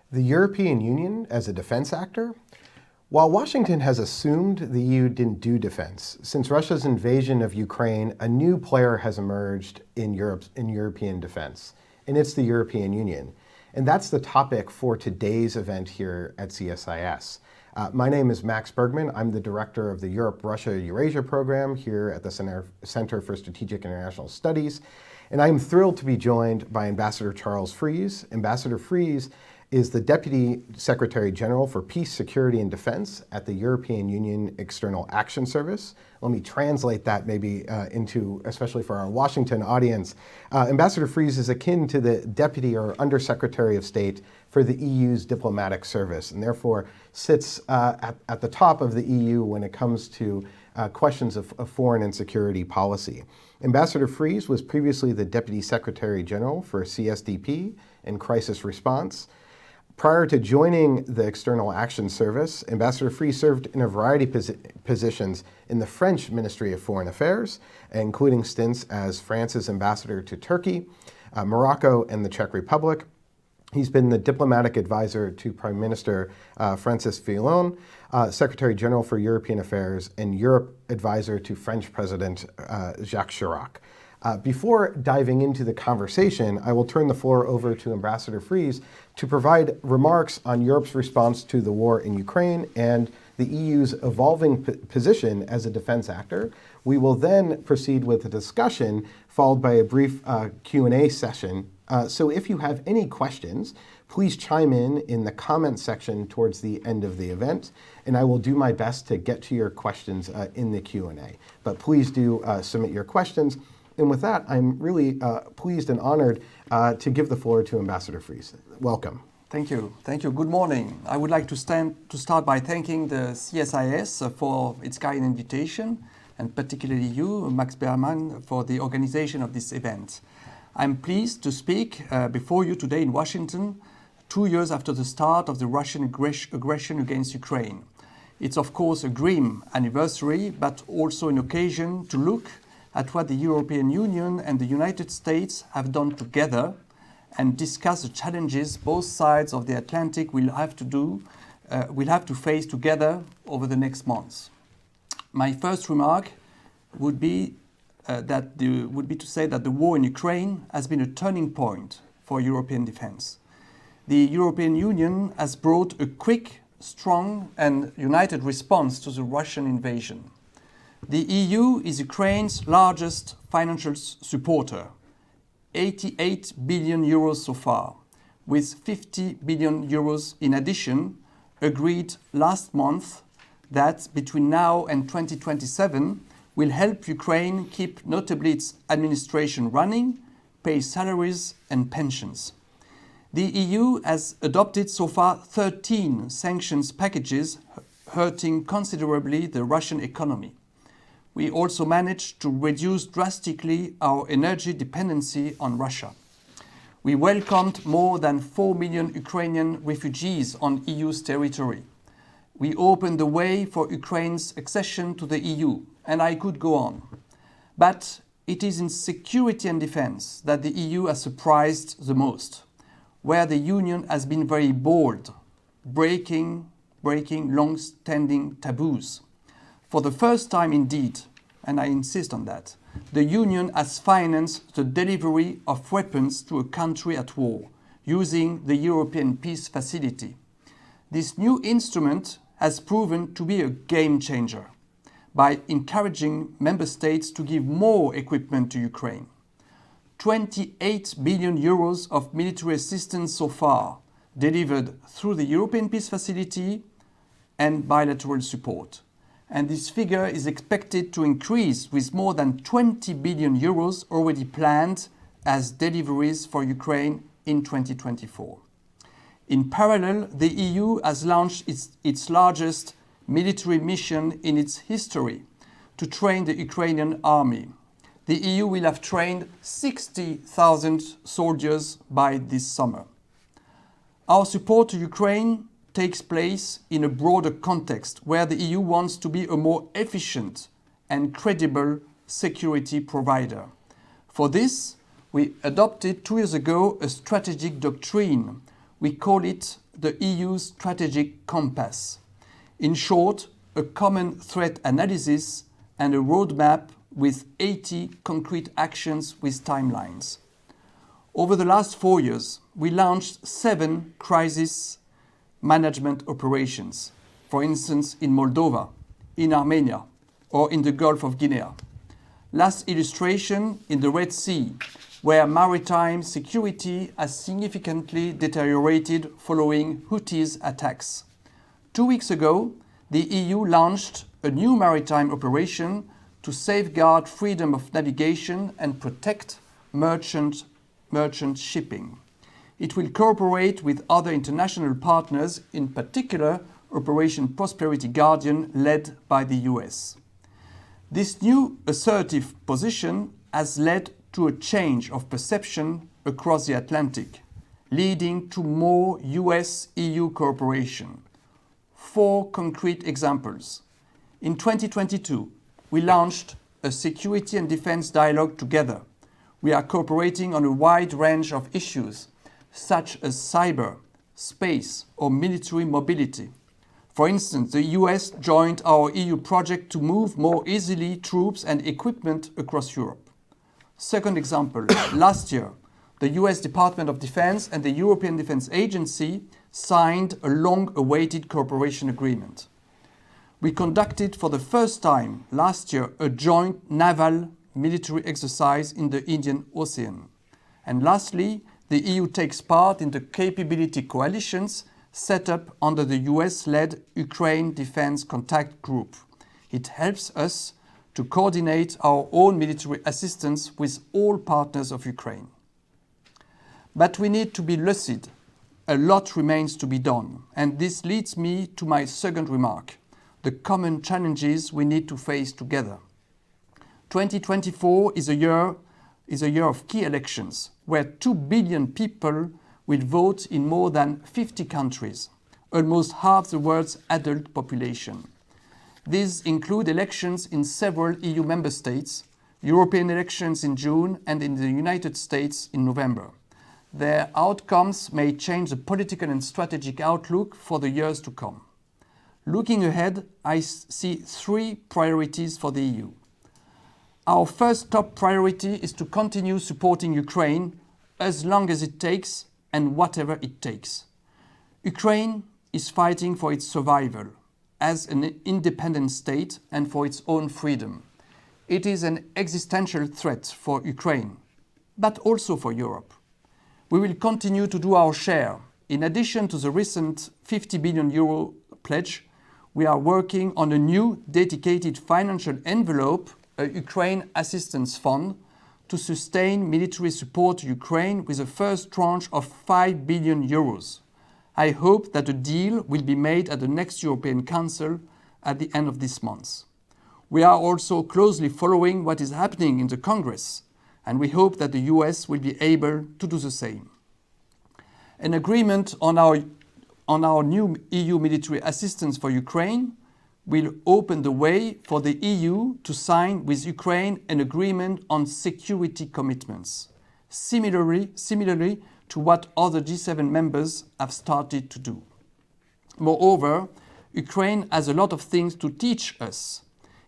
The European Union as a defense actor? While Washington has assumed the EU didn't do defense, since Russia's invasion of Ukraine, a new player has emerged in European defense, and it's the European Union. And that's the topic for today's event here at CSIS. My name is Max Bergmann. I'm the director of the Europe-Russia-Eurasia program here at the Center for Strategic International Studies. And I'm thrilled to be joined by Ambassador Charles Frees. Ambassador Frees is the Deputy Secretary General for Peace, Security, and Defense at the European Union External Action Service. Let me translate that maybe into, especially for our Washington audience. Ambassador Frees is akin to the Deputy or Undersecretary of State for the EU's diplomatic service, and therefore sits at the top of the EU when it comes to questions of foreign and security policy. Ambassador Frees was previously the Deputy Secretary General for CSDP and Crisis Response. Prior to joining the External Action Service, Ambassador Frees served in a variety of positions in the French Ministry of Foreign Affairs, including stints as France's ambassador to Turkey, Morocco, and the Czech Republic. He's been the diplomatic advisor to Prime Minister Francis Fillon, Secretary General for European Affairs, and Europe advisor to French President Jacques Chirac. Before diving into the conversation, I will turn the floor over to Ambassador Frees to provide remarks on Europe's response to the war in Ukraine and the EU's evolving position as a defense actor. We will then proceed with a discussion, followed by a brief Q&A session. So if you have any questions, please chime in the comment section towards the end of the event, and I will do my best to get to your questions in the Q&A. But please do submit your questions. And with that, I'm really pleased and honored to give the floor to Ambassador Frees. Welcome. Thank you. Thank you. Good morning. I would like to start by thanking the CSIS for its kind invitation, and particularly you, Max Bergmann, for the organization of this event. I'm pleased to speak before you today in Washington, 2 years after the start of the Russian aggression against Ukraine. It's of course a grim anniversary, but also an occasion to look at what the European Union and the United States have done together and discuss the challenges both sides of the Atlantic will have to face together over the next months. My first remark would be to say that the war in Ukraine has been a turning point for European defense. The European Union has brought a quick, strong and united response to the Russian invasion. The EU is Ukraine's largest financial supporter, 88 billion euros so far, with 50 billion euros in addition, agreed last month that between now and 2027 will help Ukraine keep notably its administration running, pay salaries and pensions. The EU has adopted so far 13 sanctions packages hurting considerably the Russian economy. We also managed to reduce drastically our energy dependency on Russia. We welcomed more than 4 million Ukrainian refugees on EU's territory. We opened the way for Ukraine's accession to the EU, and I could go on. But it is in security and defense that the EU has surprised the most, where the Union has been very bold, breaking long-standing taboos. For the first time indeed, and I insist on that, the Union has financed the delivery of weapons to a country at war using the European Peace Facility. This new instrument has proven to be a game changer by encouraging member states to give more equipment to Ukraine. 28 billion euros of military assistance so far delivered through the European Peace Facility and bilateral support. And this figure is expected to increase with more than 20 billion euros already planned as deliveries for Ukraine in 2024. In parallel, the EU has launched its largest military mission in its history to train the Ukrainian army. The EU will have trained 60,000 soldiers by this summer. Our support to Ukraine takes place in a broader context where the EU wants to be a more efficient and credible security provider. For this, we adopted 2 years ago a strategic doctrine. We call it the EU's strategic compass. In short, a common threat analysis and a roadmap with 80 concrete actions with timelines. Over the last 4 years, we launched 7 crisis management operations, for instance in Moldova, in Armenia, or in the Gulf of Guinea. Last illustration in the Red Sea, where maritime security has significantly deteriorated following Houthis attacks. 2 weeks ago, the EU launched a new maritime operation to safeguard freedom of navigation and protect merchant shipping. It will cooperate with other international partners, in particular Operation Prosperity Guardian, led by the US. This new assertive position has led to a change of perception across the Atlantic, leading to more US-EU cooperation. 4 concrete examples. In 2022, we launched a security and defense dialogue together. We are cooperating on a wide range of issues, such as cyber, space, or military mobility. For instance, the US joined our EU project to move more easily troops and equipment across Europe. Second example, last year, the US Department of Defense and the European Defense Agency signed a long-awaited cooperation agreement. We conducted for the first time last year a joint naval military exercise in the Indian Ocean. And lastly, the EU takes part in the capability coalitions set up under the US-led Ukraine Defense Contact Group. It helps us to coordinate our own military assistance with all partners of Ukraine. But we need to be lucid. A lot remains to be done, and this leads me to my second remark, the common challenges we need to face together. 2024 is a year of key elections, where 2 billion people will vote in more than 50 countries, almost half the world's adult population. These include elections in several EU member states, European elections in June, and in the United States in November. Their outcomes may change the political and strategic outlook for the years to come. Looking ahead, I see 3 priorities for the EU. Our first top priority is to continue supporting Ukraine as long as it takes and whatever it takes. Ukraine is fighting for its survival as an independent state and for its own freedom. It is an existential threat for Ukraine, but also for Europe. We will continue to do our share. In addition to the recent €50 billion pledge, we are working on a new dedicated financial envelope, a Ukraine Assistance Fund, to sustain military support to Ukraine with a first tranche of €5 billion. I hope that a deal will be made at the next European Council at the end of this month. We are also closely following what is happening in the Congress, and we hope that the US will be able to do the same. An agreement on our new EU military assistance for Ukraine will open the way for the EU to sign with Ukraine an agreement on security commitments, similarly to what other G7 members have started to do. Moreover, Ukraine has a lot of things to teach us.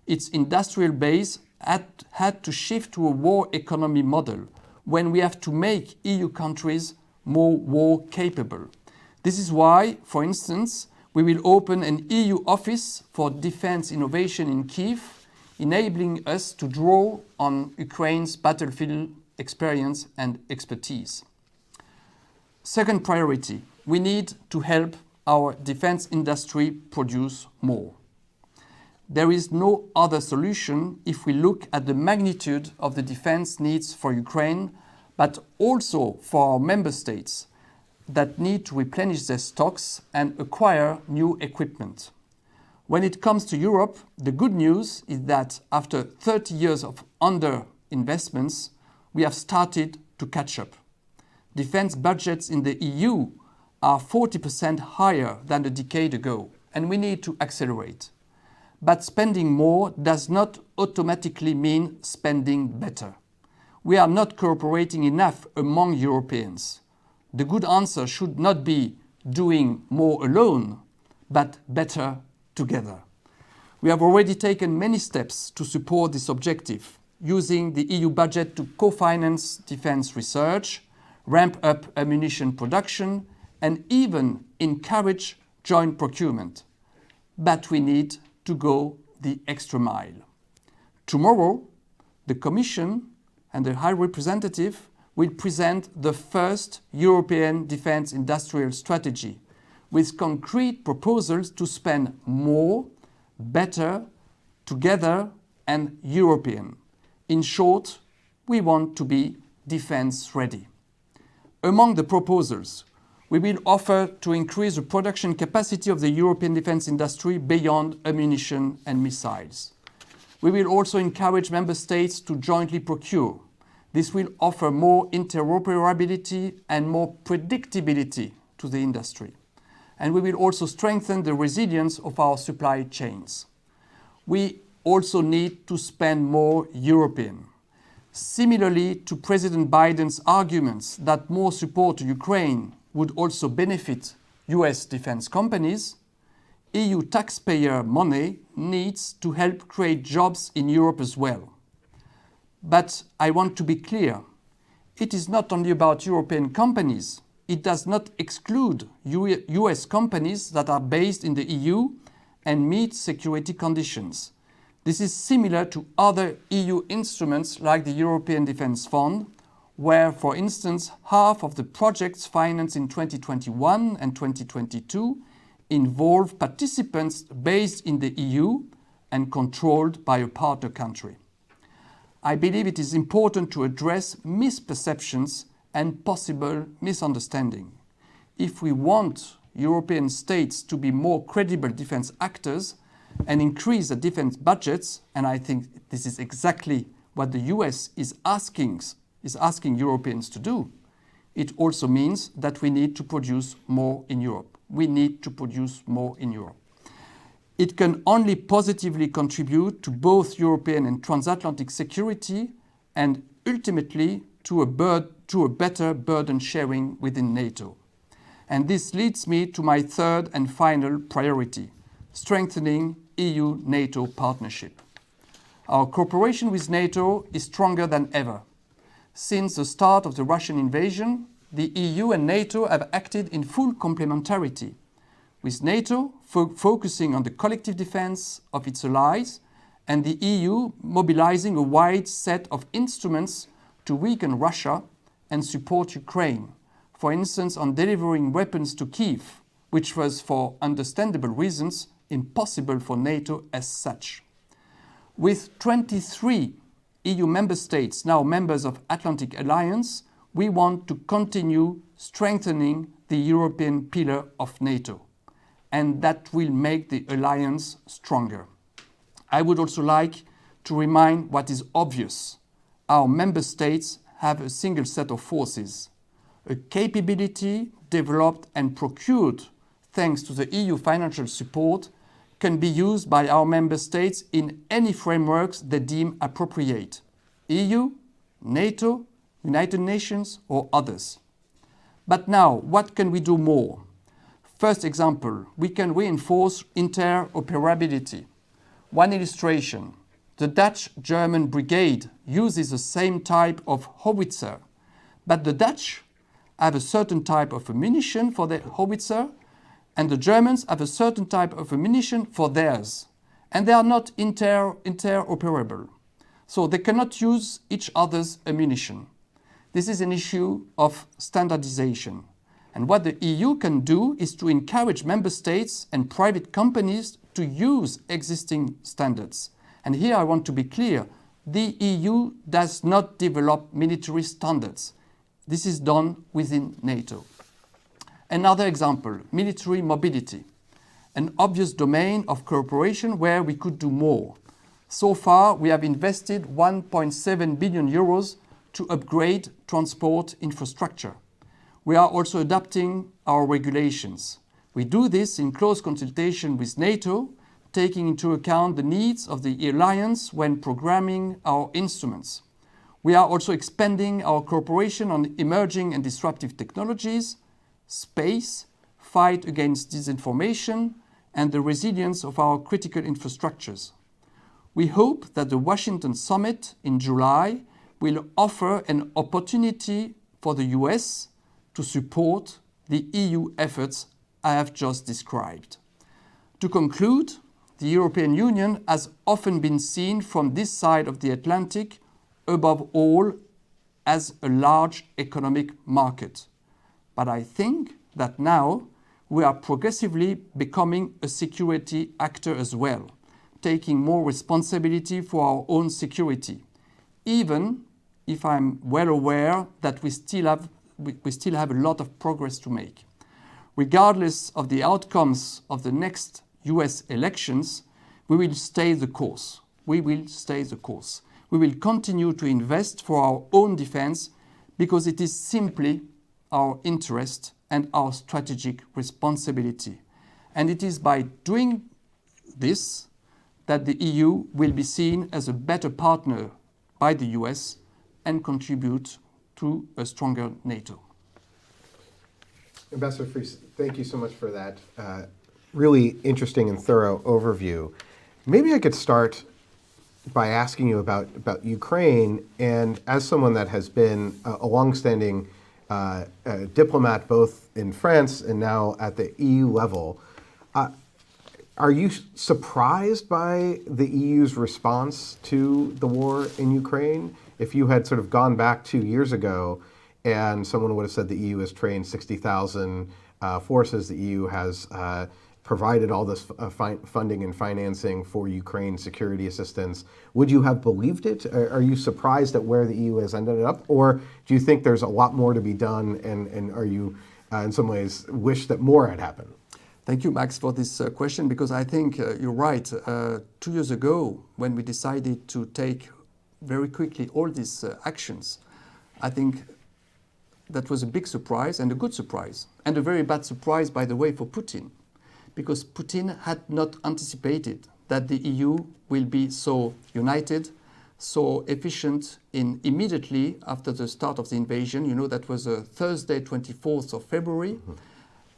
Its industrial base had to shift to a war economy model when we have to make EU countries more war capable. This is why, for instance, we will open an EU office for defense innovation in Kyiv, enabling us to draw on Ukraine's battlefield experience and expertise. Second priority, we need to help our defense industry produce more. There is no other solution if we look at the magnitude of the defense needs for Ukraine, but also for our member states that need to replenish their stocks and acquire new equipment. When it comes to Europe, the good news is that after 30 years of underinvestments, we have started to catch up. Defense budgets in the EU are 40% higher than a decade ago, and we need to accelerate. But spending more does not automatically mean spending better. We are not cooperating enough among Europeans. The good answer should not be doing more alone, but better together. We have already taken many steps to support this objective, using the EU budget to co-finance defense research, ramp up ammunition production, and even encourage joint procurement. But we need to go the extra mile. Tomorrow, the Commission and the High Representative will present the first European Defence Industrial Strategy with concrete proposals to spend more, better, together and European. In short, we want to be defence ready. Among the proposals, we will offer to increase the production capacity of the European defence industry beyond ammunition and missiles. We will also encourage member states to jointly procure. This will offer more interoperability and more predictability to the industry. And we will also strengthen the resilience of our supply chains. We also need to spend more European. Similarly to President Biden's arguments that more support to Ukraine would also benefit US defense companies, EU taxpayer money needs to help create jobs in Europe as well. But I want to be clear, it is not only about European companies. It does not exclude US companies that are based in the EU and meet security conditions. This is similar to other EU instruments like the European Defence Fund, where, for instance, half of the projects financed in 2021 and 2022 involve participants based in the EU and controlled by a partner country. I believe it is important to address misperceptions and possible misunderstanding. If we want European states to be more credible defence actors and increase the defence budgets, and I think this is exactly what the US is asking Europeans to do, it also means that we need to produce more in Europe. We need to produce more in Europe. It can only positively contribute to both European and transatlantic security and ultimately to a better burden sharing within NATO. And this leads me to my third and final priority, strengthening EU-NATO partnership. Our cooperation with NATO is stronger than ever. Since the start of the Russian invasion, the EU and NATO have acted in full complementarity, with NATO focusing on the collective defense of its allies and the EU mobilizing a wide set of instruments to weaken Russia and support Ukraine, for instance on delivering weapons to Kyiv, which was for understandable reasons impossible for NATO as such. With 23 EU member states now members of Atlantic Alliance, we want to continue strengthening the European pillar of NATO, and that will make the alliance stronger. I would also like to remind what is obvious. Our member states have a single set of forces, a capability developed and procured thanks to the EU financial support can be used by our member states in any frameworks they deem appropriate, EU, NATO, United Nations or others. But now, what can we do more? First example, we can reinforce interoperability. One illustration, the Dutch-German brigade uses the same type of howitzer, but the Dutch have a certain type of ammunition for their howitzer, and the Germans have a certain type of ammunition for theirs, and they are not interoperable. So they cannot use each other's ammunition. This is an issue of standardization. And what the EU can do is to encourage member states and private companies to use existing standards. And here I want to be clear, the EU does not develop military standards. This is done within NATO. Another example, military mobility, an obvious domain of cooperation where we could do more. So far, we have invested 1.7 billion euros to upgrade transport infrastructure. We are also adapting our regulations. We do this in close consultation with NATO, taking into account the needs of the alliance when programming our instruments. We are also expanding our cooperation on emerging and disruptive technologies, space, fight against disinformation, and the resilience of our critical infrastructures. We hope that the Washington summit in July will offer an opportunity for the US to support the EU efforts I have just described. To conclude, the European Union has often been seen from this side of the Atlantic, above all, as a large economic market. But I think that now we are progressively becoming a security actor as well, taking more responsibility for our own security, even if I'm well aware that we still have a lot of progress to make. Regardless of the outcomes of the next US elections, we will stay the course. We will stay the course. We will continue to invest for our own defense because it is simply our interest and our strategic responsibility. And it is by doing this that the EU will be seen as a better partner by the US and contribute to a stronger NATO. Ambassador Fries, thank you so much for that really interesting and thorough overview. Maybe I could start by asking you about Ukraine, and as someone that has been a longstanding diplomat both in France and now at the EU level, are you surprised by the EU's response to the war in Ukraine? If you had sort of gone back 2 years ago and someone would have said the EU has trained 60,000 forces, the EU has provided all this funding and financing for Ukraine security assistance, would you have believed it? Are you surprised at where the EU has ended up? Or do you think there's a lot more to be done, and are you in some ways wish that more had happened? Thank you, Max, for this question, because I think you're right. 2 years ago, when we decided to take very quickly all these actions, I think that was a big surprise and a good surprise, and a very bad surprise, by the way, for Putin, because Putin had not anticipated that the EU will be so united, so efficient in immediately after the start of the invasion. You know, that was a Thursday, 24th of February. Mm-hmm.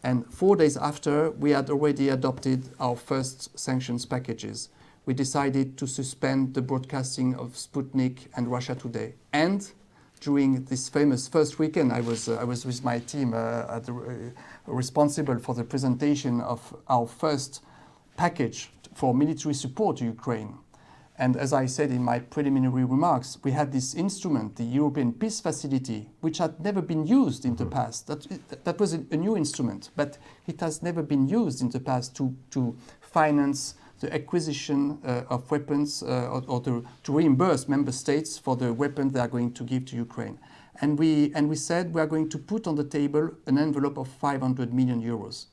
And 4 days after, we had already adopted our first sanctions packages. We decided to suspend the broadcasting of Sputnik and Russia Today. And during this famous first weekend, I was with my team responsible for the presentation of our first package for military support to Ukraine. And as I said in my preliminary remarks, we had this instrument, the European Peace Facility, which had never been used in the past. That was a new instrument, but it has never been used in the past to finance the acquisition of weapons or to reimburse member states for the weapons they are going to give to Ukraine. And we said we are going to put on the table an envelope of 500 million euros.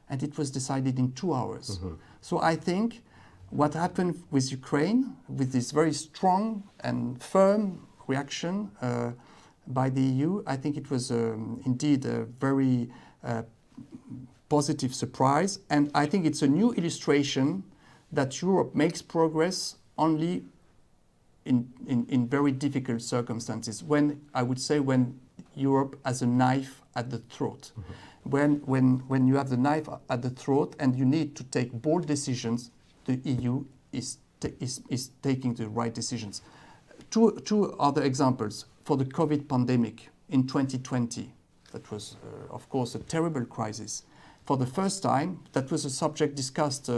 And it was decided in 2 hours. Mm-hmm. So I think what happened with Ukraine, with this very strong and firm reaction by the EU, I think it was indeed a very positive surprise. And I think it's a new illustration that Europe makes progress only in very difficult circumstances, when I would say when Europe has a knife at the throat. Mm-hmm. When you have the knife at the throat and you need to take bold decisions, the EU is taking the right decisions. Two other examples. For the COVID pandemic in 2020, that was, of course, a terrible crisis. For the first time, that was a subject discussed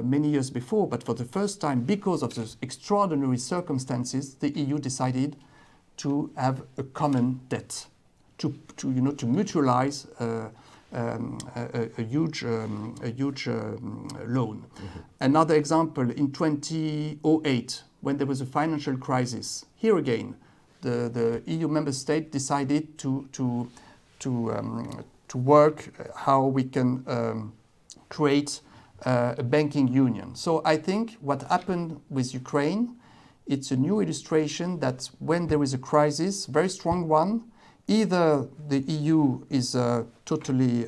many years before, but for the first time, because of the extraordinary circumstances, the EU decided to have a common debt, to mutualize a huge loan. Mm-hmm. Another example, in 2008, when there was a financial crisis, here again, the EU member state decided to work how we can create a banking union. So I think what happened with Ukraine, it's a new illustration that when there is a crisis, very strong one, either the EU is totally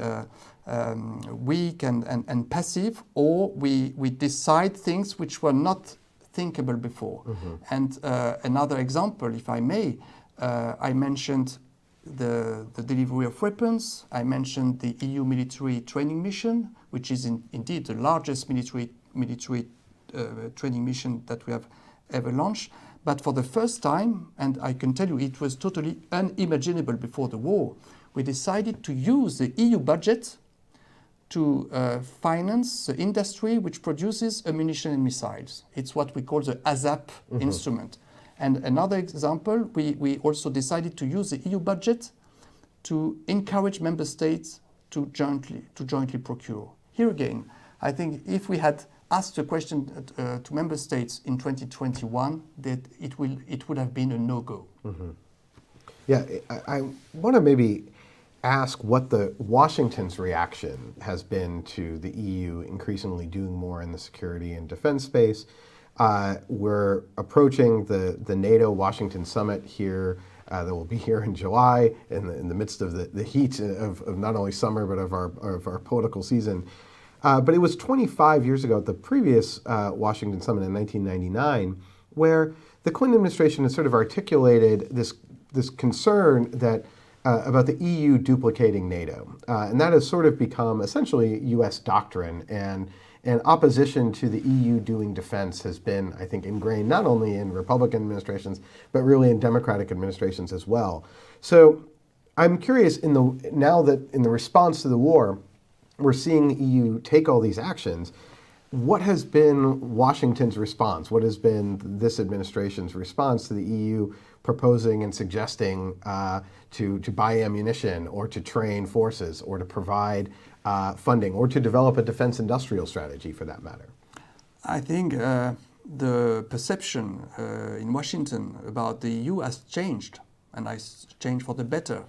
weak and passive, or we decide things which were not thinkable before. Mm-hmm. And another example, if I may, I mentioned the delivery of weapons. I mentioned the EU military training mission, which is indeed the largest military training mission that we have ever launched. But for the first time, and I can tell you it was totally unimaginable before the war, we decided to use the EU budget to finance the industry which produces ammunition and missiles. It's what we call the ASAP instrument. And another example, we also decided to use the EU budget to encourage member states to jointly procure. Here again, I think if we had asked the question to member states in 2021, that it would have been a no-go. Yeah, I want to maybe ask what the Washington's reaction has been to the EU increasingly doing more in the security and defense space. We're approaching the NATO Washington summit here that will be here in July in the midst of the heat of not only summer but of our political season. But it was 25 years ago at the previous Washington summit in 1999 where the Clinton administration has sort of articulated this concern that about the EU duplicating NATO. And that has sort of become essentially U.S. doctrine, and opposition to the EU doing defense has been, I think, ingrained not only in Republican administrations, but really in Democratic administrations as well. So I'm curious, now that in the response to the war, we're seeing the EU take all these actions, what has been Washington's response? What has been this administration's response to the EU proposing and suggesting to buy ammunition or to train forces or to provide funding or to develop a defense industrial strategy for that matter? I think the perception in Washington about the EU has changed, and has changed for the better.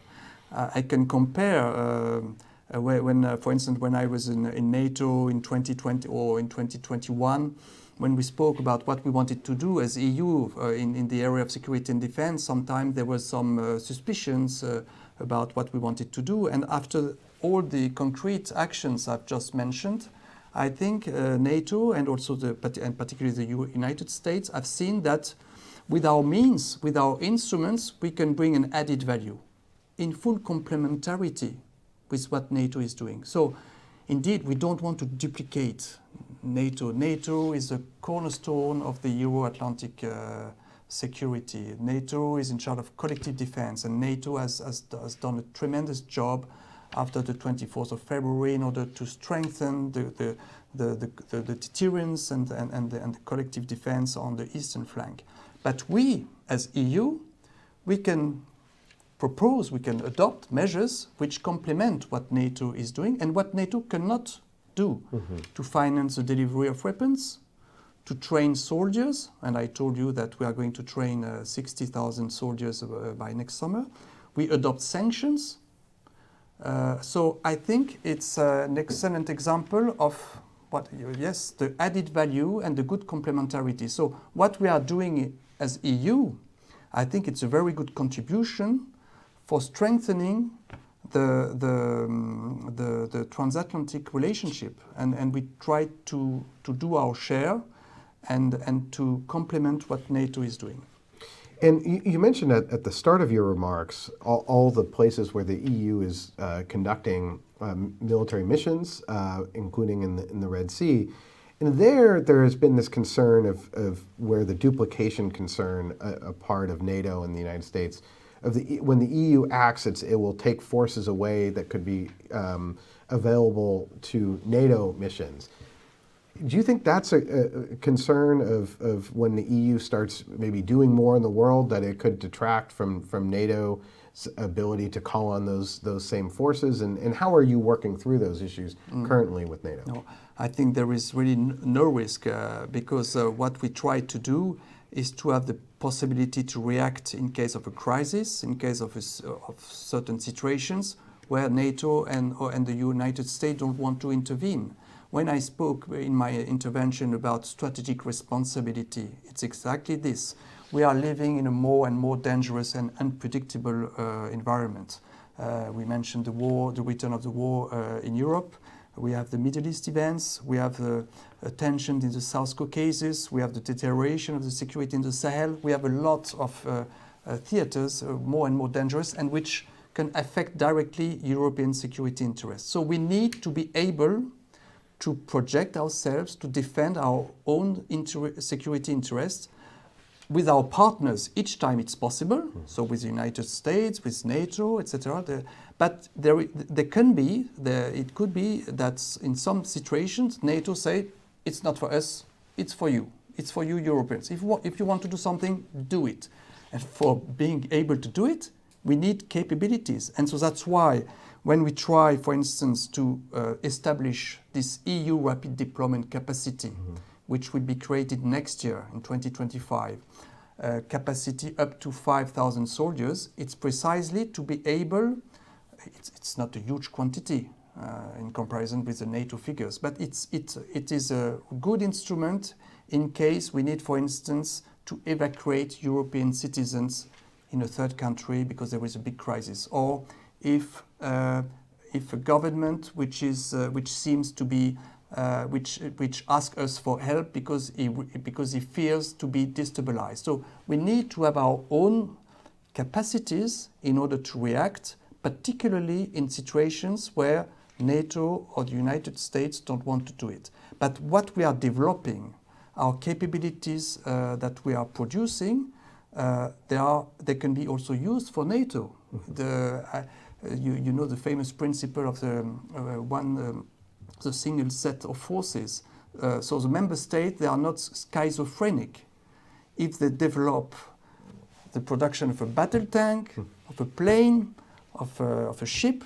I can compare for instance, when I was in NATO in 2020 or in 2021, when we spoke about what we wanted to do as EU in the area of security and defense, sometimes there was some suspicions about what we wanted to do. And after all the concrete actions I've just mentioned, I think NATO and also and particularly the United States have seen that with our means, with our instruments, we can bring an added value in full complementarity with what NATO is doing. So indeed, we don't want to duplicate NATO. NATO is the cornerstone of the Euro-Atlantic security. NATO is in charge of collective defense, and NATO has done a tremendous job after the 24th of February in order to strengthen the deterrence and the collective defense on the eastern flank. But we, as EU, we can adopt measures which complement what NATO is doing and what NATO cannot do to finance the delivery of weapons, to train soldiers, and I told you that we are going to train 60,000 soldiers by next summer. We adopt sanctions. So I think it's an excellent example of the added value and the good complementarity. So what we are doing as EU, I think it's a very good contribution for strengthening the transatlantic relationship, and we try to do our share and to complement what NATO is doing. And you mentioned at the start of your remarks all the places where the EU is conducting military missions, including in the Red Sea. And there has been this concern of where the duplication concern, a part of NATO and the United States, when the EU acts, it will take forces away that could be available to NATO missions. Do you think that's a concern of when the EU starts maybe doing more in the world, that it could detract from NATO's ability to call on those same forces? And how are you working through those issues currently with NATO? No, I think there is really no risk because what we try to do is to have the possibility to react in case of a crisis, in case of certain situations where NATO and the United States don't want to intervene. When I spoke in my intervention about strategic responsibility, it's exactly this. We are living in a more and more dangerous and unpredictable environment. We mentioned the war, the return of the war in Europe. We have the Middle East events. We have tension in the South Caucasus. We have the deterioration of the security in the Sahel. We have a lot of theaters more and more dangerous and which can affect directly European security interests. So we need to be able to project ourselves, to defend our own security interests with our partners each time it's possible. So with the United States, with NATO, etc. But it could be that in some situations NATO say it's not for us, it's for you. It's for you Europeans. If you want to do something, do it. And for being able to do it, we need capabilities. And so that's why when we try, for instance, to establish this EU rapid deployment capacity, which will be created next year in 2025, capacity up to 5,000 soldiers, it's precisely to be able, it's not a huge quantity in comparison with the NATO figures, but it is a good instrument in case we need, for instance, to evacuate European citizens in a third country because there is a big crisis, or if a government which seems to be which asks us for help because he fears to be destabilized. So we need to have our own capacities in order to react, particularly in situations where NATO or the United States don't want to do it. But what we are developing, our capabilities that we are producing, they can be also used for NATO. You know the famous principle of the single set of forces. So the member states, they are not schizophrenic. If they develop the production of a battle tank, of a plane, of a ship,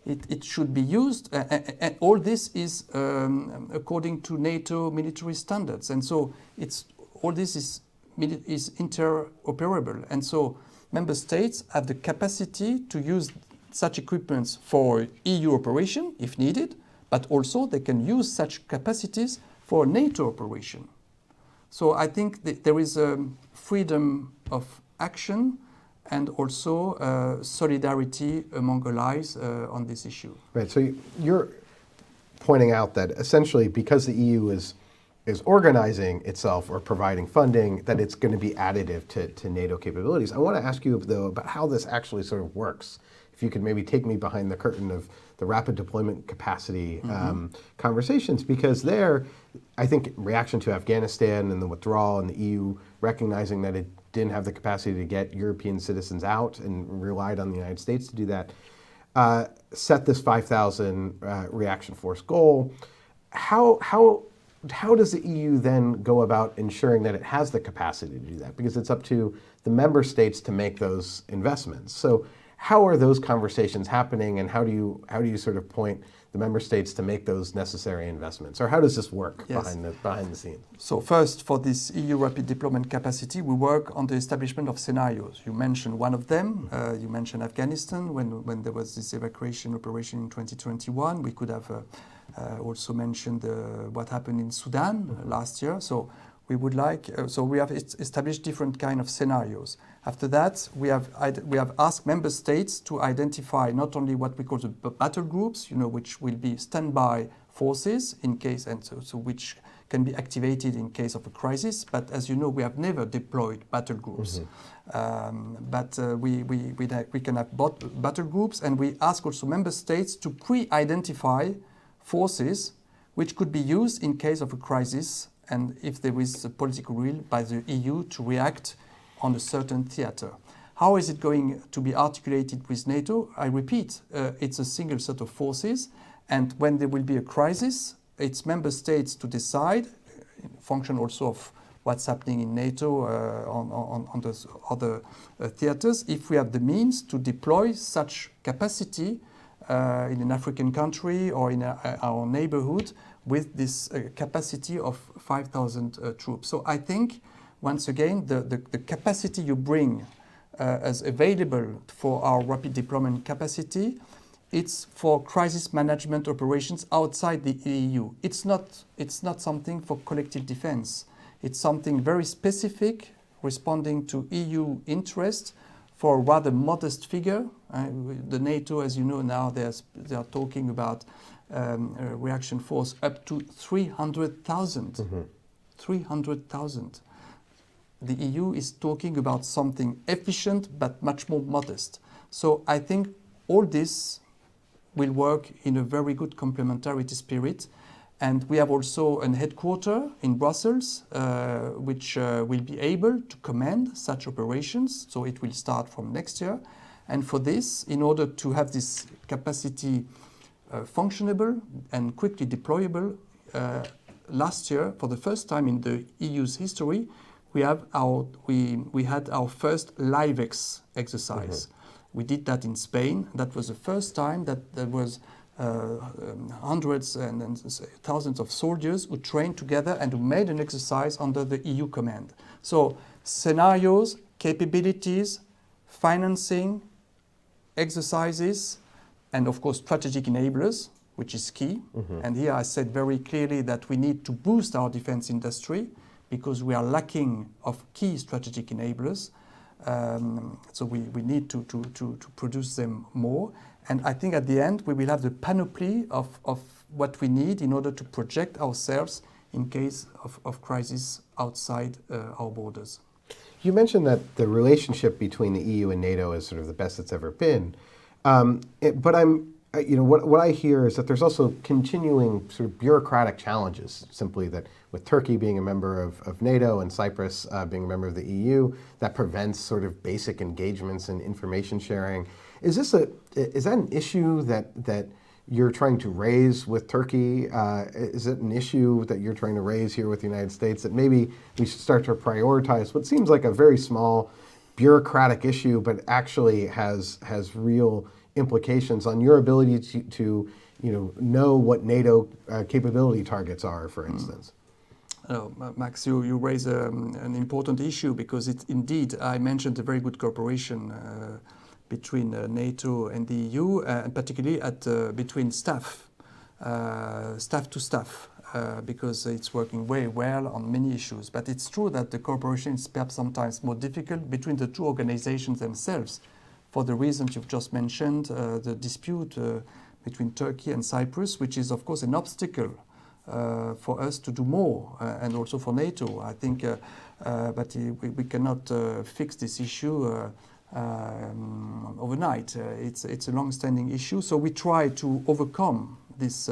it should be used. And all this is according to NATO military standards. And so all this is interoperable. And so member states have the capacity to use such equipments for EU operation if needed, but also they can use such capacities for NATO operation. So I think there is a freedom of action and also solidarity among allies on this issue. Right, so you're pointing out that essentially because the EU is organizing itself or providing funding, that it's going to be additive to NATO capabilities. I want to ask you, though, about how this actually sort of works. If you could maybe take me behind the curtain of the rapid deployment capacity conversations, because there, I think, in reaction to Afghanistan and the withdrawal and the EU recognizing that it didn't have the capacity to get European citizens out and relied on the United States to do that, set this 5,000 reaction force goal. How does the EU then go about ensuring that it has the capacity to do that? Because it's up to the member states to make those investments. So how are those conversations happening, and how do you sort of point the member states to make those necessary investments? Or how does this work behind the scenes? So first, for this EU rapid deployment capacity, we work on the establishment of scenarios. You mentioned one of them. You mentioned Afghanistan, when there was this evacuation operation in 2021. We could have also mentioned what happened in Sudan last year. So we would like, we have established different kind of scenarios. After that, we have asked member states to identify not only what we call the battle groups, which will be standby forces in case, and so which can be activated in case of a crisis. But as you know, we have never deployed battle groups. But we can have battle groups, and we ask also member states to pre-identify forces which could be used in case of a crisis, and if there is a political will by the EU to react on a certain theater. How is it going to be articulated with NATO? I repeat, it's a single set of forces, and when there will be a crisis, it's member states to decide, in function also of what's happening in NATO on those other theaters, if we have the means to deploy such capacity in an African country or in our neighborhood with this capacity of 5,000 troops. So I think, once again, the capacity you bring as available for our rapid deployment capacity, it's for crisis management operations outside the EU. It's not something for collective defense. It's something very specific, responding to EU interest for a rather modest figure. The NATO, as you know now, they are talking about a reaction force up to 300,000. 300,000. The EU is talking about something efficient but much more modest. So I think all this will work in a very good complementarity spirit. And we have also a headquarter in Brussels, which will be able to command such operations. So it will start from next year. And for this, in order to have this capacity functionable and quickly deployable, last year, for the first time in the EU's history, we had our first LiveX exercise. We did that in Spain. That was the first time that there was hundreds and thousands of soldiers who trained together and who made an exercise under the EU command. So scenarios, capabilities, financing, exercises, and of course strategic enablers, which is key. And here I said very clearly that we need to boost our defense industry because we are lacking of key strategic enablers. So we need to produce them more. And I think at the end we will have the panoply of what we need in order to project ourselves in case of crisis outside our borders. You mentioned that the relationship between the EU and NATO is sort of the best it's ever been. But what I hear is that there's also continuing sort of bureaucratic challenges, simply that with Turkey being a member of NATO and Cyprus being a member of the EU, that prevents sort of basic engagements and information sharing. Is that an issue that you're trying to raise with Turkey? Is it an issue that you're trying to raise here with the United States, that maybe we should start to prioritize what seems like a very small bureaucratic issue, but actually has real implications on your ability to know what NATO capability targets are, for instance? Max, you raise an important issue because indeed, I mentioned a very good cooperation between NATO and the EU, and particularly between staff to staff, because it's working very well on many issues. But it's true that the cooperation is perhaps sometimes more difficult between the two organizations themselves, for the reasons you've just mentioned, the dispute between Turkey and Cyprus, which is of course an obstacle for us to do more, and also for NATO. I think, but we cannot fix this issue overnight. It's a long-standing issue, so we try to overcome this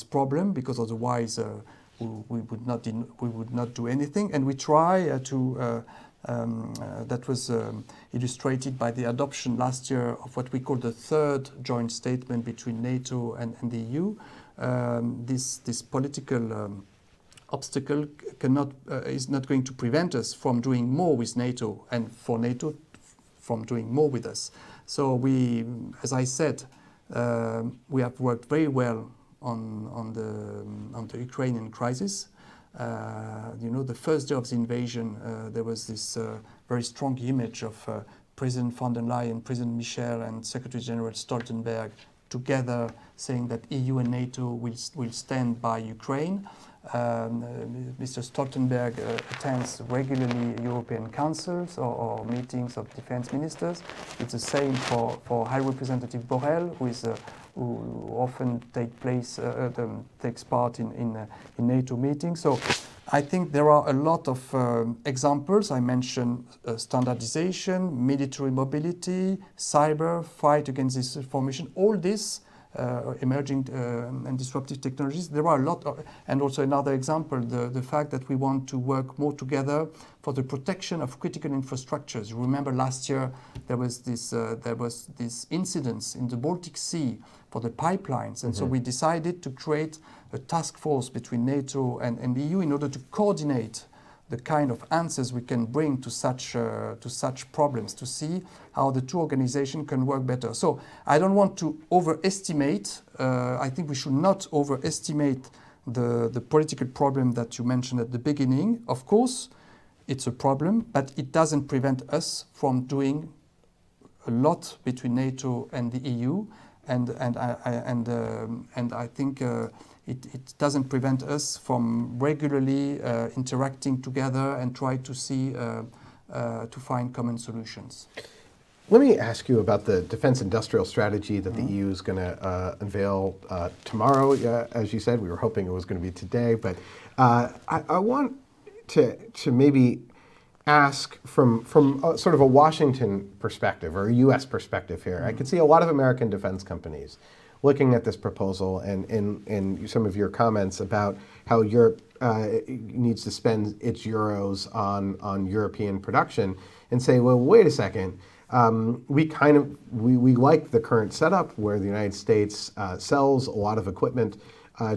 problem, because otherwise we would not do anything. And we try to. That was illustrated by the adoption last year of what we call the third joint statement between NATO and the EU. This political obstacle is not going to prevent us from doing more with NATO, and for NATO from doing more with us. So we, as I said, we have worked very well on the Ukrainian crisis. The first day of the invasion, there was this very strong image of President von der Leyen, President Michel, and Secretary General Stoltenberg together saying that EU and NATO will stand by Ukraine. Mr. Stoltenberg attends regularly European councils or meetings of defense ministers. It's the same for High Representative Borrell, who often takes part in NATO meetings. So I think there are a lot of examples. I mentioned standardization, military mobility, cyber, fight against disinformation, all this emerging and disruptive technologies. There are a lot of, and also another example, the fact that we want to work more together for the protection of critical infrastructures. You remember last year there was this incidents in the Baltic Sea for the pipelines, and so we decided to create a task force between NATO and the EU in order to coordinate the kind of answers we can bring to such problems, to see how the two organizations can work better. So I don't want to overestimate. I think we should not overestimate the political problem that you mentioned at the beginning. Of course, it's a problem, but it doesn't prevent us from doing a lot between NATO and the EU, and I think it doesn't prevent us from regularly interacting together and try to see to find common solutions. Let me ask you about the defense industrial strategy that the EU is going to unveil tomorrow. As you said, we were hoping it was going to be today, but I want to maybe ask from sort of a Washington perspective or a U.S. perspective here. I could see a lot of American defense companies looking at this proposal and some of your comments about how Europe needs to spend its euros on European production and say, well, wait a second. We like the current setup where the United States sells a lot of equipment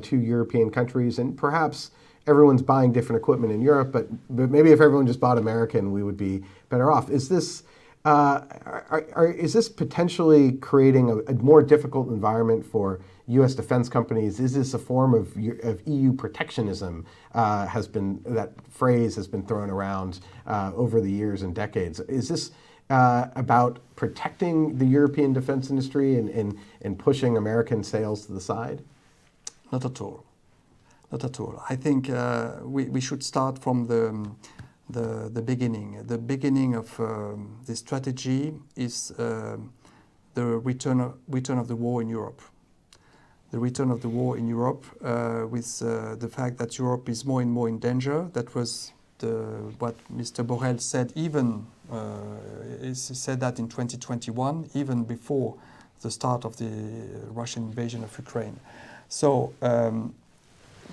to European countries, and perhaps everyone's buying different equipment in Europe, but maybe if everyone just bought American, we would be better off. Is this is this potentially creating a more difficult environment for U.S. defense companies? Is this a form of EU protectionism? That phrase has been thrown around over the years and decades. Is this about protecting the European defense industry and pushing American sales to the side? Not at all. Not at all. I think we should start from the beginning. The beginning of the strategy is the return of the war in Europe. The return of the war in Europe with the fact that Europe is more and more in danger. That was what Mr. Borrell said even, he said that in 2021, even before the start of the Russian invasion of Ukraine. So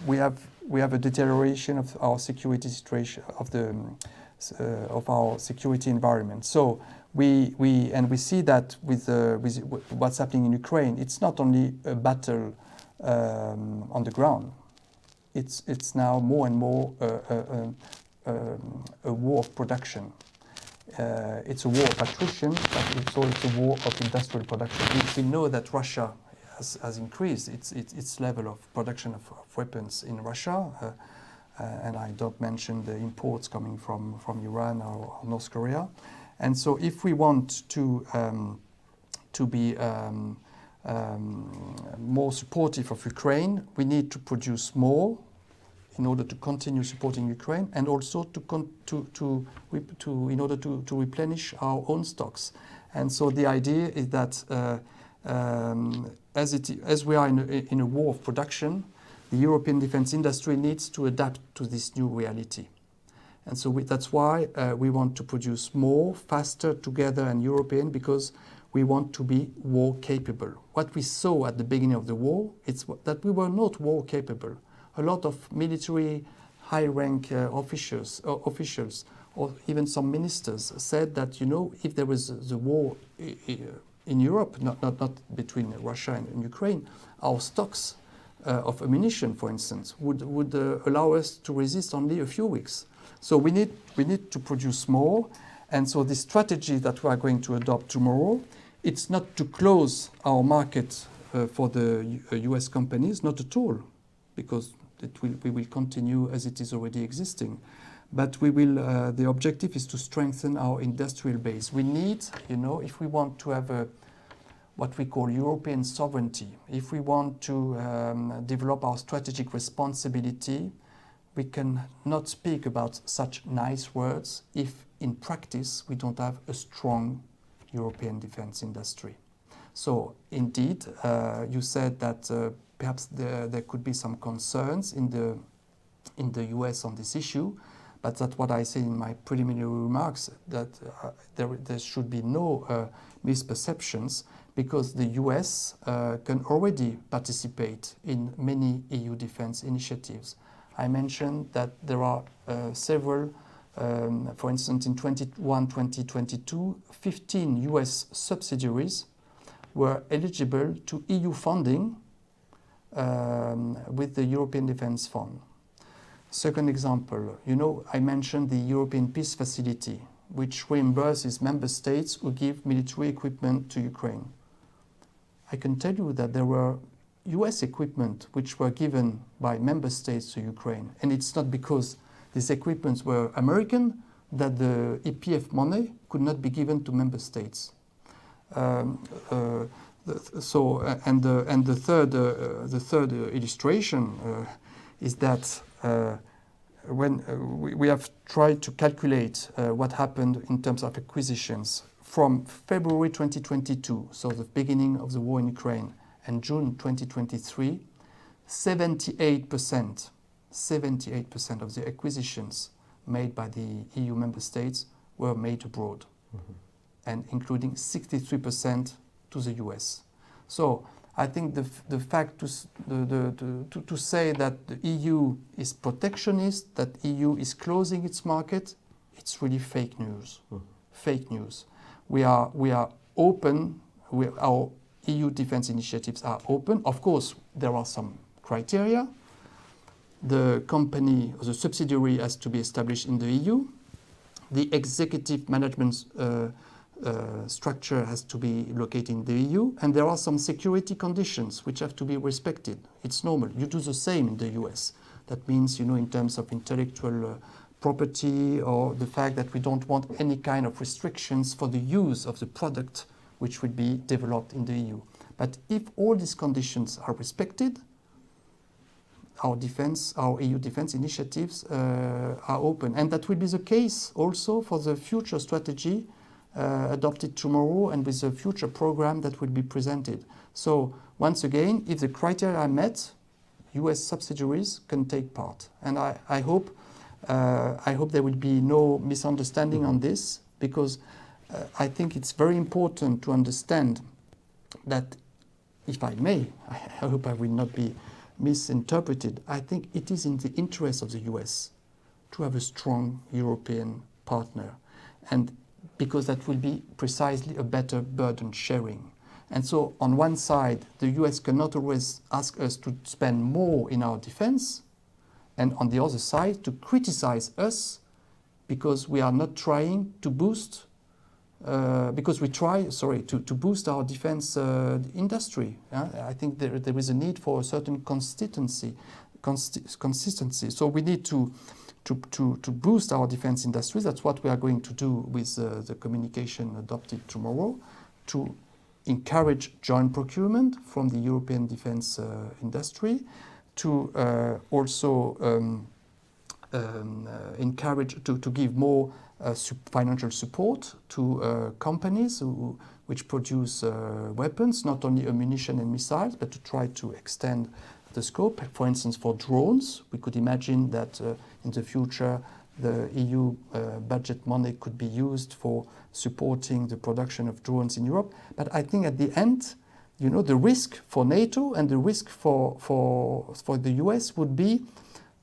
we have a deterioration of our security situation, of our security environment. So we see that with what's happening in Ukraine, it's not only a battle on the ground. It's now more and more a war of production. It's a war of attrition, but it's also a war of industrial production. We know that Russia has increased its level of production of weapons in Russia, and I don't mention the imports coming from Iran or North Korea. And so, if we want to be more supportive of Ukraine, we need to produce more in order to continue supporting Ukraine, and also in order to replenish our own stocks. And so, the idea is that as we are in a war of production, the European defense industry needs to adapt to this new reality. And so that's why we want to produce more, faster, together and European, because we want to be war capable. What we saw at the beginning of the war, it's that we were not war capable. A lot of military high-rank officials, or even some ministers said that, if there was the war in Europe, not between Russia and Ukraine, our stocks of ammunition, for instance, would allow us to resist only a few weeks. So we need to produce more, and so the strategy that we are going to adopt tomorrow, it's not to close our market for the US companies, not at all, because we will continue as it is already existing. But we will. The objective is to strengthen our industrial base. We need, if we want to have what we call European sovereignty, if we want to develop our strategic responsibility, we can not speak about such nice words if in practice we don't have a strong European defense industry. So indeed, you said that perhaps there could be some concerns in the US on this issue, but that's what I said in my preliminary remarks, that there should be no misperceptions, because the US can already participate in many EU defense initiatives. I mentioned that there are several, for instance, in 2021-2022, 15 US subsidiaries were eligible to EU funding with the European Defence Fund. Second example, I mentioned the European Peace Facility, which reimburses member states who give military equipment to Ukraine. I can tell you that there were US equipment which were given by member states to Ukraine, and it's not because these equipments were American that the EPF money could not be given to member states. The third illustration is that when we have tried to calculate what happened in terms of acquisitions from February 2022, so the beginning of the war in Ukraine, and June 2023, 78% of the acquisitions made by the EU member states were made abroad, and including 63% to the US. So I think the fact to say that the EU is protectionist, that EU is closing its market, it's really fake news. Fake news. We are open. Our EU defense initiatives are open. Of course, there are some criteria. The company or the subsidiary has to be established in the EU. The executive management structure has to be located in the EU, and there are some security conditions which have to be respected. It's normal. You do the same in the US. That means, in terms of intellectual property, or the fact that we don't want any kind of restrictions for the use of the product which will be developed in the EU. But if all these conditions are respected, our EU defense initiatives are open. And that will be the case also for the future strategy adopted tomorrow, and with the future program that will be presented. So once again, if the criteria are met, US subsidiaries can take part. And I hope there will be no misunderstanding on this, because I think it's very important to understand that, if I may, I hope I will not be misinterpreted, I think it is in the interest of the US to have a strong European partner, and because that will be precisely a better burden sharing. And so on one side, the US cannot always ask us to spend more in our defense, and on the other side, to criticize us because we are not trying to boost, to boost our defense industry. I think there is a need for a certain consistency. So we need to boost our defense industries. That's what we are going to do with the communication adopted tomorrow, to encourage joint procurement from the European defense industry, to also encourage, to give more financial support to companies which produce weapons, not only ammunition and missiles, but to try to extend the scope. For instance, for drones, we could imagine that in the future the EU budget money could be used for supporting the production of drones in Europe. But I think at the end, the risk for NATO and the risk for the US would be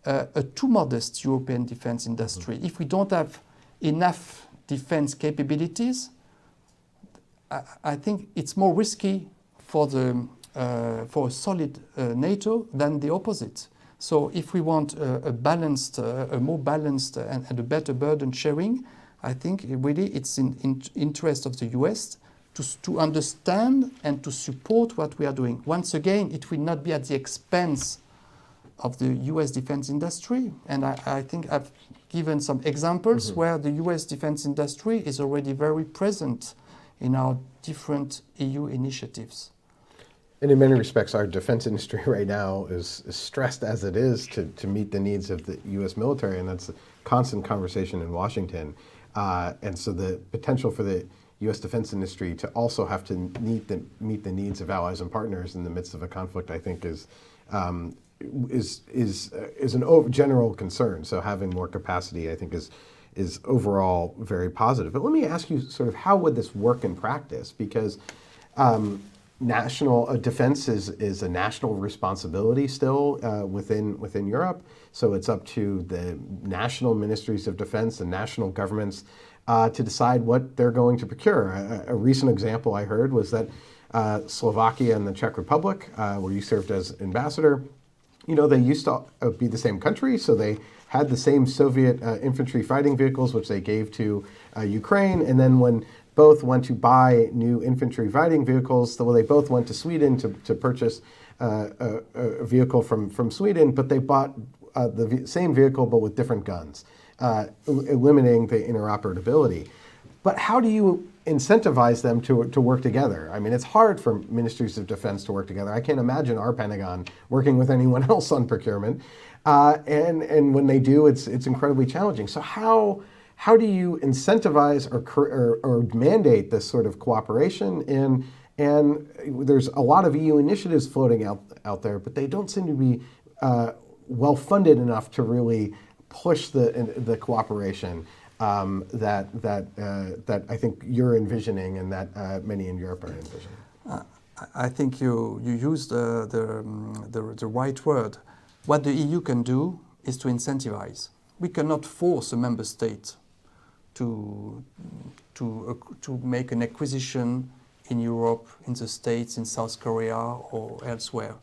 a too modest European defense industry. If we don't have enough defense capabilities, I think it's more risky for a solid NATO than the opposite. So if we want a more balanced and a better burden sharing, I think really it's in interest of the US to understand and to support what we are doing. Once again, it will not be at the expense of the US defense industry. And I think I've given some examples where the US defense industry is already very present in our different EU initiatives. And in many respects, our defense industry right now is stressed as it is to meet the needs of the U.S. military, and that's a constant conversation in Washington. And so the potential for the U.S. defense industry to also have to meet the needs of allies and partners in the midst of a conflict, I think, is an general concern. So having more capacity, I think, is overall very positive. But let me ask you sort of, how would this work in practice? Because national defense is a national responsibility still within Europe. So it's up to the national ministries of defense and national governments to decide what they're going to procure. A recent example I heard was that Slovakia and the Czech Republic, where you served as ambassador, they used to be the same country, so they had the same Soviet infantry fighting vehicles, which they gave to Ukraine. And then when both went to buy new infantry fighting vehicles, they both went to Sweden to purchase a vehicle from Sweden, but they bought the same vehicle but with different guns, eliminating the interoperability. But how do you incentivize them to work together? I mean, it's hard for ministries of defense to work together. I can't imagine our Pentagon working with anyone else on procurement. And when they do, it's incredibly challenging. So how do you incentivize or mandate this sort of cooperation? And there's a lot of EU initiatives floating out there, but they don't seem to be well funded enough to really push the cooperation that I think you're envisioning and that many in Europe are envisioning? I think you used the right word. What the EU can do is to incentivize. We cannot force a member state to make an acquisition in Europe, in the States, in South Korea or elsewhere.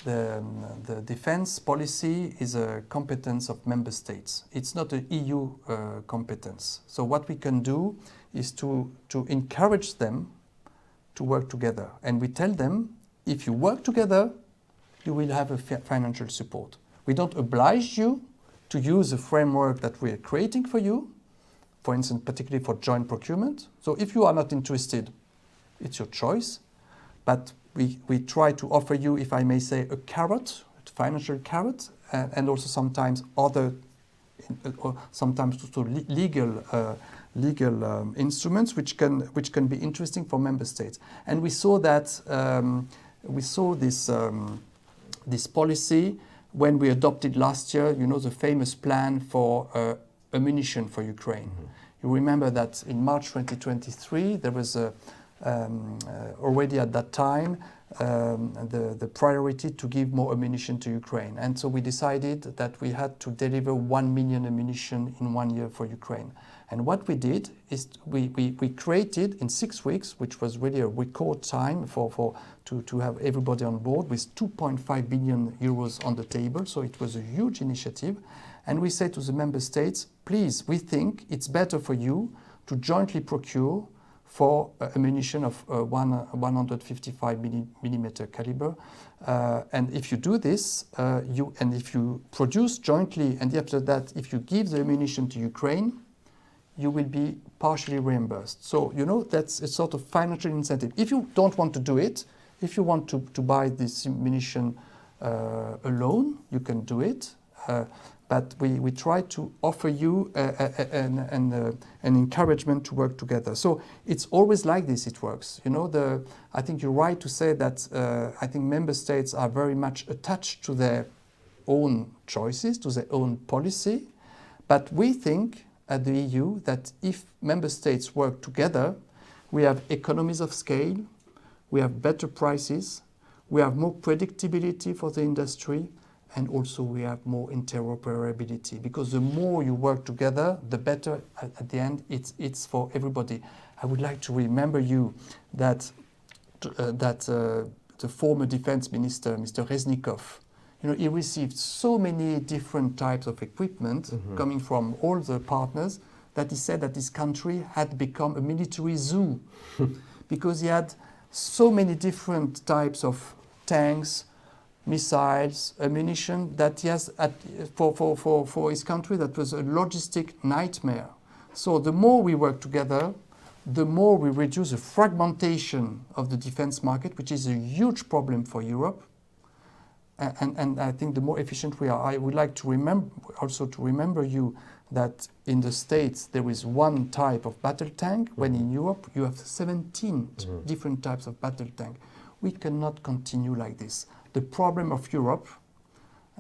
The defense policy is a competence of member states. It's not an EU competence. So what we can do is to encourage them to work together. And we tell them, if you work together, you will have a financial support. We don't oblige you to use a framework that we are creating for you, for instance, particularly for joint procurement. So if you are not interested, it's your choice. But we try to offer you, if I may say, a carrot, a financial carrot, and also sometimes sometimes legal instruments which can be interesting for member states. And we saw that this policy when we adopted last year, the famous plan for ammunition for Ukraine. Mm-hmm. You remember that in March 2023 there was already at that time the priority to give more ammunition to Ukraine. And so we decided that we had to deliver 1 million ammunition in 1 year for Ukraine. And what we did is we created in 6 weeks, which was really a record time to have everybody on board, with 2.5 billion euros on the table. So it was a huge initiative. And we said to the member states, please, we think it's better for you to jointly procure for ammunition of 155 millimeter caliber. And if you do this, if you produce jointly, and after that, if you give the ammunition to Ukraine, you will be partially reimbursed. So, that's a sort of financial incentive. If you don't want to do it, if you want to buy this ammunition alone, you can do it. But we try to offer you an encouragement to work together. So it's always like this, it works. I think you're right to say that I think member states are very much attached to their own choices, to their own policy. But we think at the EU that if member states work together, we have economies of scale, we have better prices, we have more predictability for the industry, and also we have more interoperability, because the more you work together, the better at the end it's for everybody. I would like to remember you that the former defense minister, Mr. Reznikov, he received so many different types of equipment coming from all the partners that he said that his country had become a military zoo because he had so many different types of tanks, missiles, ammunition that he has for his country. That was a logistic nightmare. So the more we work together, the more we reduce the fragmentation of the defense market, which is a huge problem for Europe. And I think the more efficient we are. I would like to remember you that in the States there is one type of battle tank, when in Europe you have 17 different types of battle tank. We cannot continue like this. The problem of Europe,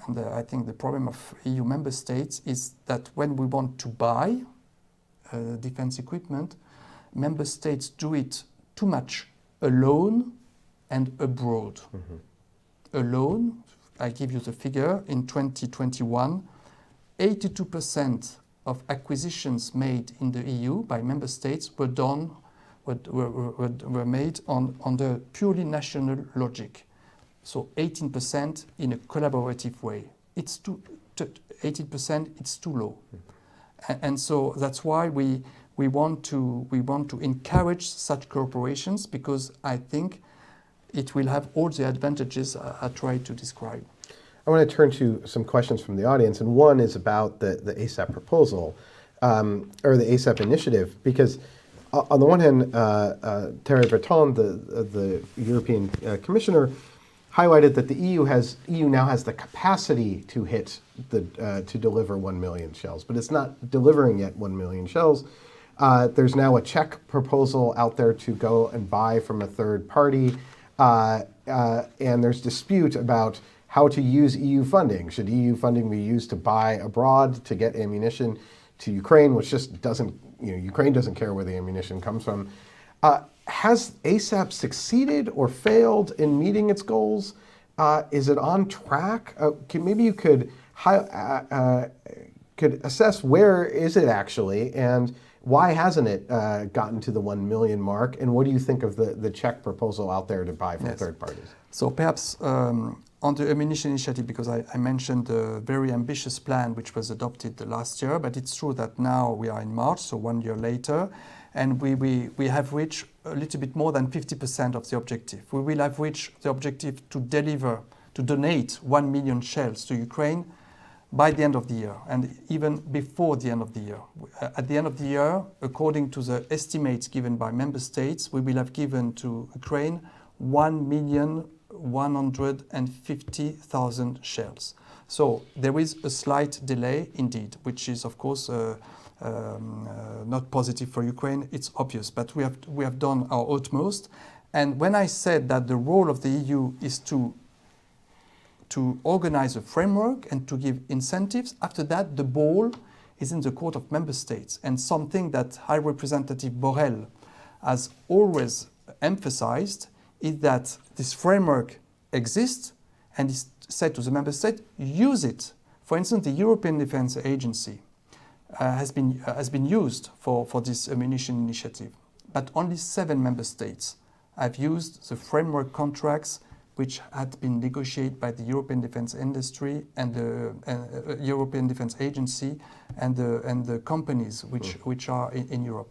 and I think the problem of EU member states, is that when we want to buy defense equipment, member states do it too much alone and abroad. Alone, I give you the figure, in 2021, 82% of acquisitions made in the EU by member states were made on the purely national logic. So 18% in a collaborative way. 18%, it's too low. And so that's why we want to encourage such cooperations, because I think it will have all the advantages I tried to describe. I want to turn to some questions from the audience, and one is about the ASAP proposal, or the ASAP initiative, because on the one hand, Thierry Breton, the European Commissioner, highlighted that the EU now has the capacity to to deliver 1 million shells, but it's not delivering yet 1 million shells. There's now a Czech proposal out there to go and buy from a third party, and there's dispute about how to use EU funding. Should EU funding be used to buy abroad to get ammunition to Ukraine, which just doesn't, Ukraine doesn't care where the ammunition comes from. Has ASAP succeeded or failed in meeting its goals? Is it on track? Maybe you could assess where is it actually, and why hasn't it gotten to the 1 million mark? And what do you think of the Czech proposal out there to buy from third parties? So perhaps on the ammunition initiative, because I mentioned the very ambitious plan which was adopted last year, but it's true that now we are in March, so 1 year later, and we have reached a little bit more than 50% of the objective. We will have reached the objective to donate 1 million shells to Ukraine by the end of the year, and even before the end of the year. At the end of the year, according to the estimates given by member states, we will have given to Ukraine 1,150,000 shells. So there is a slight delay indeed, which is of course not positive for Ukraine. It's obvious, but we have done our utmost. And when I said that the role of the EU is to organize a framework and to give incentives, after that the ball is in the court of member states. And something that High Representative Borrell has always emphasized is that this framework exists and is said to the member state, use it. For instance, the European Defence Agency has been used for this ammunition initiative, but only 7 member states have used the framework contracts which had been negotiated by the European Defence Industry and the European Defence Agency and the companies which are in Europe.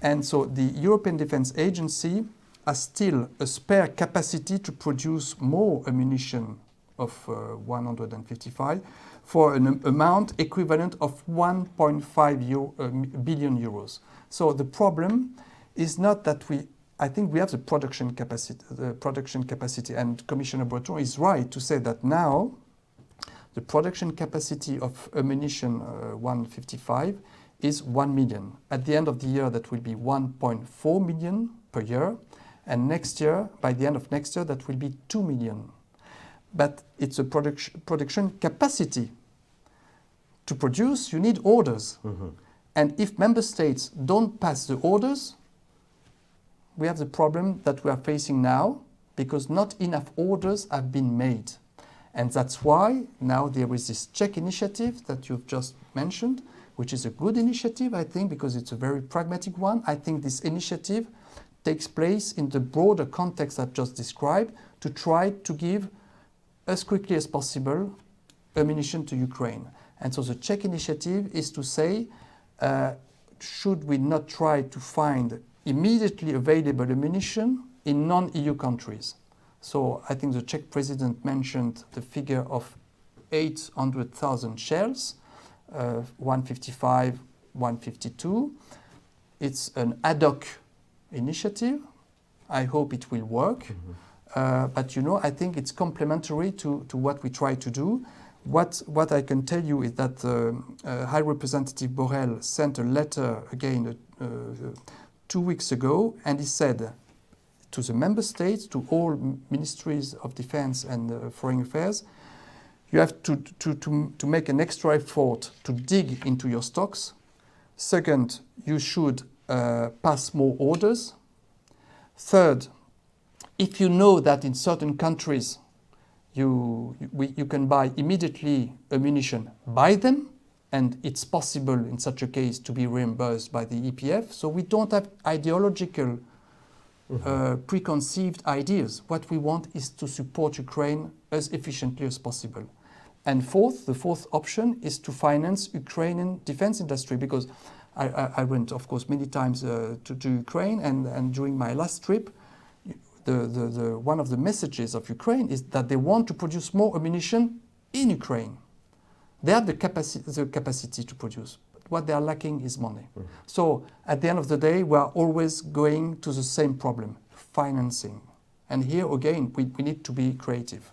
And so the European Defence Agency has still a spare capacity to produce more ammunition of 155 for an amount equivalent of 1.5 billion euros. So the problem is not that I think we have the production capacity, and Commissioner Breton is right to say that now the production capacity of ammunition 155 is 1 million. At the end of the year, that will be 1.4 million per year, and next year, by the end of next year, that will be 2 million. But it's a production capacity. To produce, you need orders. Mm-hmm. And if member states don't pass the orders, we have the problem that we are facing now, because not enough orders have been made. And that's why now there is this Czech initiative that you've just mentioned, which is a good initiative, I think, because it's a very pragmatic one. I think this initiative takes place in the broader context I've just described, to try to give as quickly as possible ammunition to Ukraine. And so the Czech initiative is to say, should we not try to find immediately available ammunition in non-EU countries? So I think the Czech president mentioned the figure of 800,000 shells, 155, 152. It's an ad hoc initiative. I hope it will work. Mm-hmm. But I think it's complementary to what we try to do. What I can tell you is that High Representative Borrell sent a letter again 2 weeks ago, and he said to the member states, to all ministries of defense and foreign affairs, you have to make an extra effort to dig into your stocks. Second, you should pass more orders. Third, if you know that in certain countries you can buy immediately ammunition, buy them, and it's possible in such a case to be reimbursed by the EPF. So we don't have ideological preconceived ideas. What we want is to support Ukraine as efficiently as possible. And the fourth option is to finance Ukrainian defense industry, because I went, of course, many times to Ukraine, and during my last trip, the one of the messages of Ukraine is that they want to produce more ammunition in Ukraine. They have the capacity to produce. But what they are lacking is money. Mm. So at the end of the day, we are always going to the same problem, financing. And here again, we need to be creative.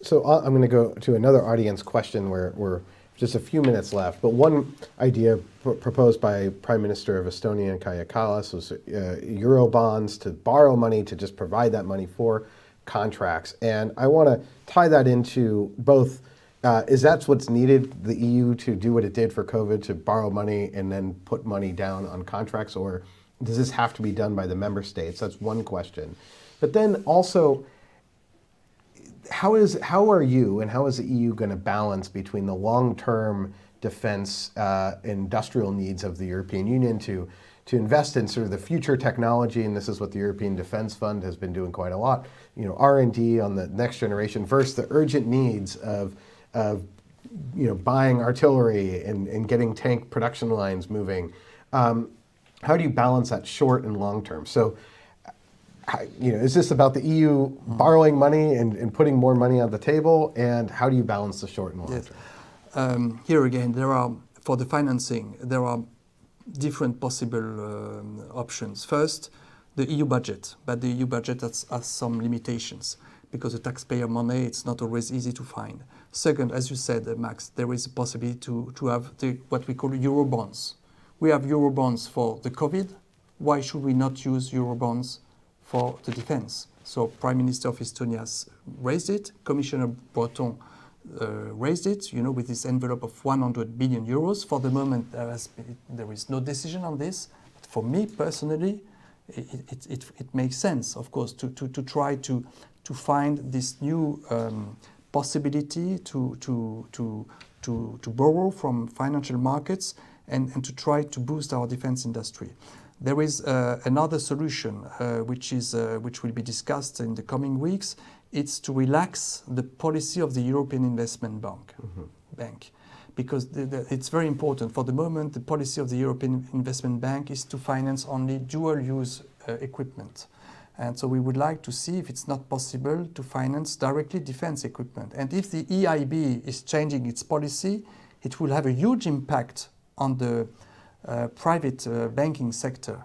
So I'm going to go to another audience question where we're just a few minutes left. But one idea proposed by Prime Minister of Estonia, Kaja Kallas, was Euro bonds, to borrow money, to just provide that money for contracts. And I want to tie that into both, is that what's needed, the EU to do what it did for COVID, to borrow money and then put money down on contracts, or does this have to be done by the member states? That's one question. But then also, how are you and how is the EU going to balance between the long-term defense industrial needs of the European Union to invest in sort of the future technology, and this is what the European Defense Fund has been doing quite a lot, R&D on the next generation, versus the urgent needs of buying artillery and getting tank production lines moving. How do you balance that short and long term? So, is this about the EU borrowing money and putting more money on the table? And how do you balance the short and long term? Here again, for the financing, there are different possible options. First, the EU budget, but the EU budget has some limitations because the taxpayer money, it's not always easy to find. Second, as you said, Max, there is a possibility to have what we call Eurobonds. We have Eurobonds for the COVID. Why should we not use Eurobonds for the defense? So Prime Minister of Estonia has raised it. Commissioner Breton raised it, with this envelope of 100 billion euros. For the moment, there is no decision on this. But for me personally, it makes sense, of course, to try to find this new possibility to borrow from financial markets and to try to boost our defense industry. There is another solution which will be discussed in the coming weeks. It's to relax the policy of the European Investment Bank, because it's very important. For the moment, the policy of the European Investment Bank is to finance only dual-use equipment. And so we would like to see if it's not possible to finance directly defense equipment. And if the EIB is changing its policy, it will have a huge impact on the private banking sector,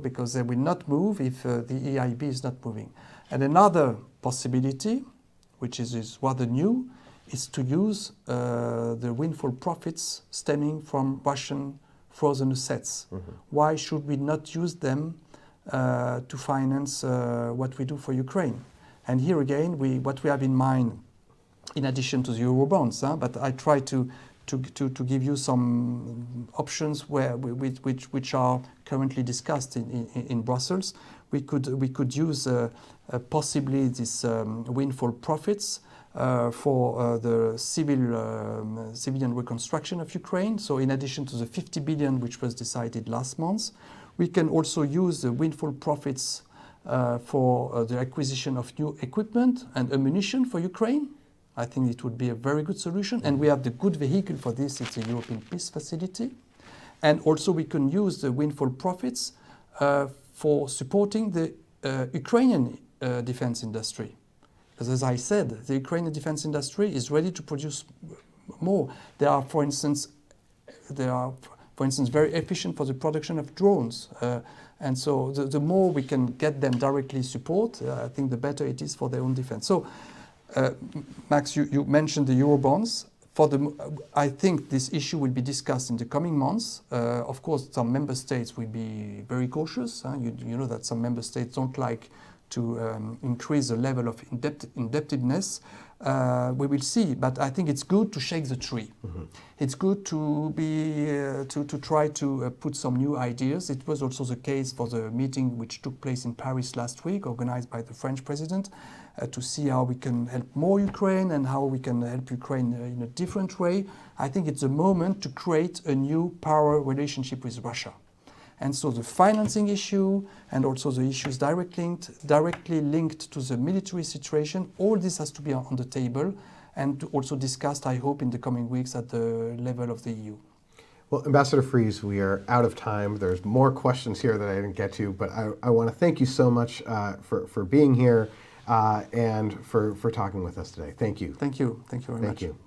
because they will not move if the EIB is not moving. And another possibility, which is rather new, is to use the windfall profits stemming from Russian frozen assets. Why should we not use them to finance what we do for Ukraine? And here again, what we have in mind, in addition to the Eurobonds, but I try to give you some options which are currently discussed in Brussels. We could use possibly this windfall profits for the civilian reconstruction of Ukraine. So in addition to the 50 billion which was decided last month, we can also use the windfall profits for the acquisition of new equipment and ammunition for Ukraine. I think it would be a very good solution. And we have the good vehicle for this, it's a European Peace Facility. And also we can use the windfall profits for supporting the Ukrainian defense industry. Because as I said, the Ukrainian defense industry is ready to produce more. They are, for instance, very efficient for the production of drones. And so the more we can get them directly support, I think the better it is for their own defense. So, Max, you mentioned the Eurobonds. I think this issue will be discussed in the coming months. Of course, some member states will be very cautious. You know that some member states don't like to increase the level of indebtedness. We will see, but I think it's good to shake the tree. It's good to try to put some new ideas. It was also the case for the meeting which took place in Paris last week, organized by the French president, to see how we can help more Ukraine and how we can help Ukraine in a different way. I think it's a moment to create a new power relationship with Russia. And so the financing issue and also the issues directly linked to the military situation, all this has to be on the table and also discussed, I hope, in the coming weeks at the level of the EU. Well, Ambassador Fries, we are out of time. There's more questions here that I didn't get to, but I want to thank you so much for being here and for talking with us today. Thank you. Thank you. Thank you very much. Thank you.